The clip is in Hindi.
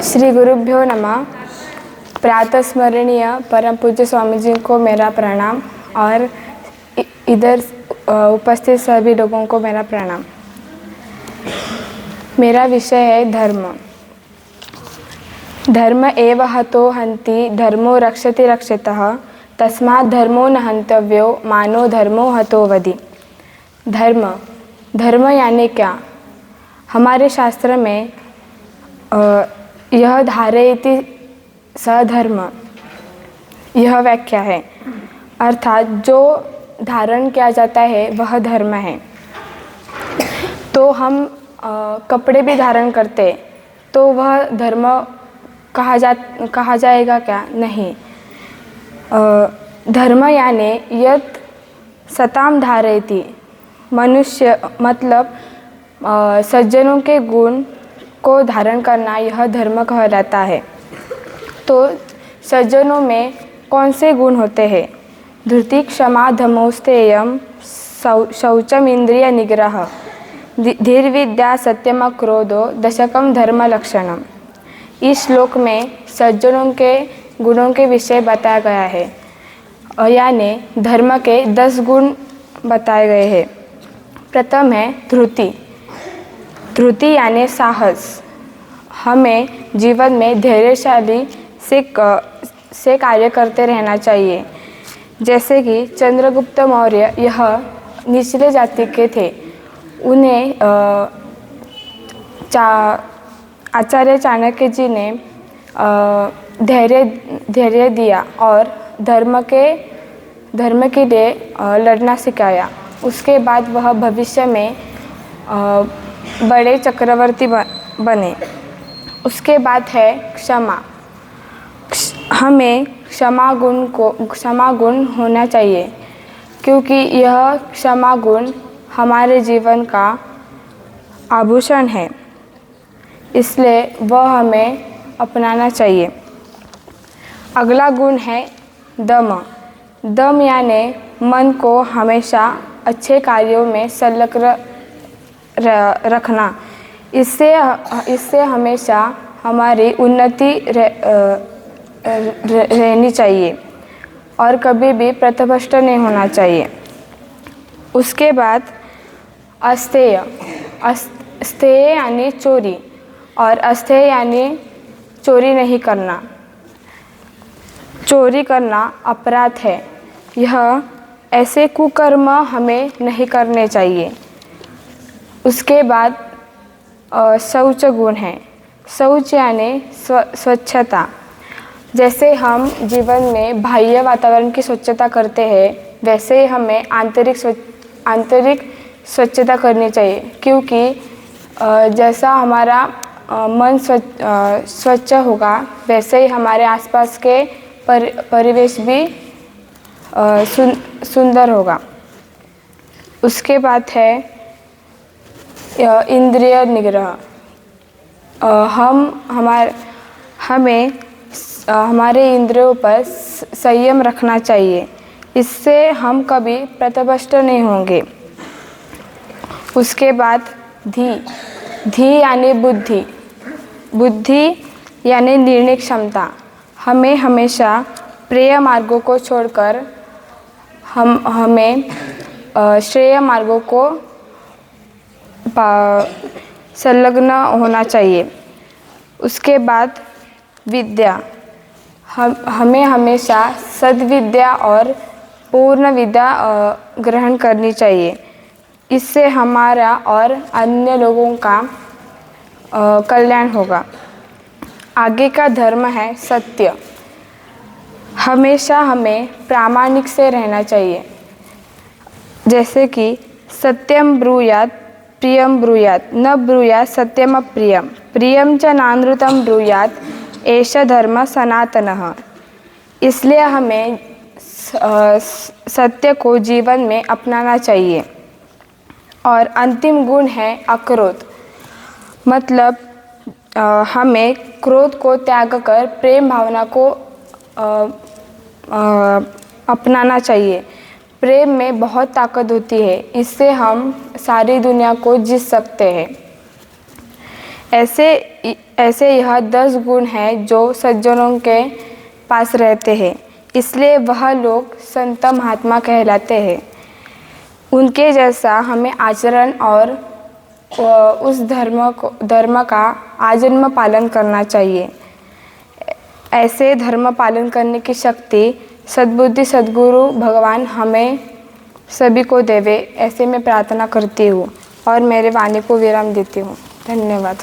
श्री गुरुभ्यो नमः। प्रातः स्मरणीय परम पूज्य स्वामी जी को मेरा प्रणाम और इधर उपस्थित सभी लोगों को मेरा प्रणाम। मेरा विषय है धर्म। धर्म एव हतो हन्ति धर्मो रक्षति रक्षितः तस्मात् धर्मो न हन्तव्यो मानो धर्मो हतो वधि। धर्म यानी क्या? हमारे शास्त्र में यह धारयति सधर्म, यह व्याख्या है, अर्थात जो धारण किया जाता है वह धर्म है। तो हम कपड़े भी धारण करते तो वह धर्म कहा जाएगा क्या? नहीं। धर्म यानी यत् सताम धारयति, मनुष्य मतलब सज्जनों के गुण को धारण करना यह धर्म कहलाता है। तो सज्जनों में कौन से गुण होते हैं? धृति क्षमा धमोस्तेयम शौचम इंद्रिय निग्रह धीर विद्या सत्यम क्रोधो दशकम धर्म लक्षणम। इस श्लोक में सज्जनों के गुणों के विषय बताया गया है, यानी धर्म के 10 गुण बताए गए हैं। प्रथम है धृति। धृति यानी साहस। हमें जीवन में धैर्यशाली से कार्य करते रहना चाहिए। जैसे कि चंद्रगुप्त मौर्य यह निचले जाति के थे, उन्हें आचार्य चाणक्य जी ने धैर्य दिया और धर्म के लिए लड़ना सिखाया। उसके बाद वह भविष्य में बड़े चक्रवर्ती बने। उसके बाद है क्षमा। हमें क्षमा गुण होना चाहिए, क्योंकि यह क्षमा गुण हमारे जीवन का आभूषण है, इसलिए वह हमें अपनाना चाहिए। अगला गुण है दम। दम यानी मन को हमेशा अच्छे कार्यों में संलग्न रखना। इससे हमेशा हमारी उन्नति रहनी चाहिए और कभी भी पथभ्रष्ट नहीं होना चाहिए। उसके बाद अस्तेय। अस्तेय यानी चोरी और अस्तेय यानी चोरी नहीं करना। चोरी करना अपराध है। यह ऐसे कुकर्म हमें नहीं करने चाहिए। उसके बाद शौच गुण है। शौच यानी स्वच्छता। जैसे हम जीवन में बाह्य वातावरण की स्वच्छता करते हैं, वैसे ही हमें आंतरिक स्वच्छता करनी चाहिए, क्योंकि जैसा हमारा मन स्वच्छ होगा वैसे ही हमारे आसपास के परिवेश भी सुंदर होगा। उसके बाद है इंद्रिय निग्रह। हमें हमारे इंद्रियों पर संयम रखना चाहिए, इससे हम कभी पथभ्रष्ट नहीं होंगे। उसके बाद धी यानी बुद्धि। बुद्धि यानी निर्णय क्षमता। हमें हमेशा प्रिय मार्गों को छोड़कर हमें श्रेय मार्गों को संलग्न होना चाहिए। उसके बाद विद्या। हमें हमेशा सद्विद्या और पूर्ण विद्या ग्रहण करनी चाहिए। इससे हमारा और अन्य लोगों का कल्याण होगा। आगे का धर्म है सत्य। हमेशा हमें प्रामाणिक से रहना चाहिए। जैसे कि सत्यम ब्रूयात् प्रियम ब्रूयात् न ब्रूयात् सत्यम अप्रियम प्रियम च नानृतम ब्रूयात् एष धर्म सनातनः। इसलिए हमें सत्य को जीवन में अपनाना चाहिए। और अंतिम गुण है अक्रोध। मतलब हमें क्रोध को त्याग कर प्रेम भावना को अपनाना चाहिए। प्रेम में बहुत ताकत होती है, इससे हम सारी दुनिया को जीत सकते हैं। ऐसे यह 10 गुण हैं जो सज्जनों के पास रहते हैं, इसलिए वह लोग संत महात्मा कहलाते हैं। उनके जैसा हमें आचरण और उस धर्म का आजन्म पालन करना चाहिए। ऐसे धर्म पालन करने की शक्ति सद्बुद्धि सद्गुरु भगवान हमें सभी को देवे, ऐसे मैं प्रार्थना करती हूँ और मेरे वाणी को विराम देती हूँ। धन्यवाद।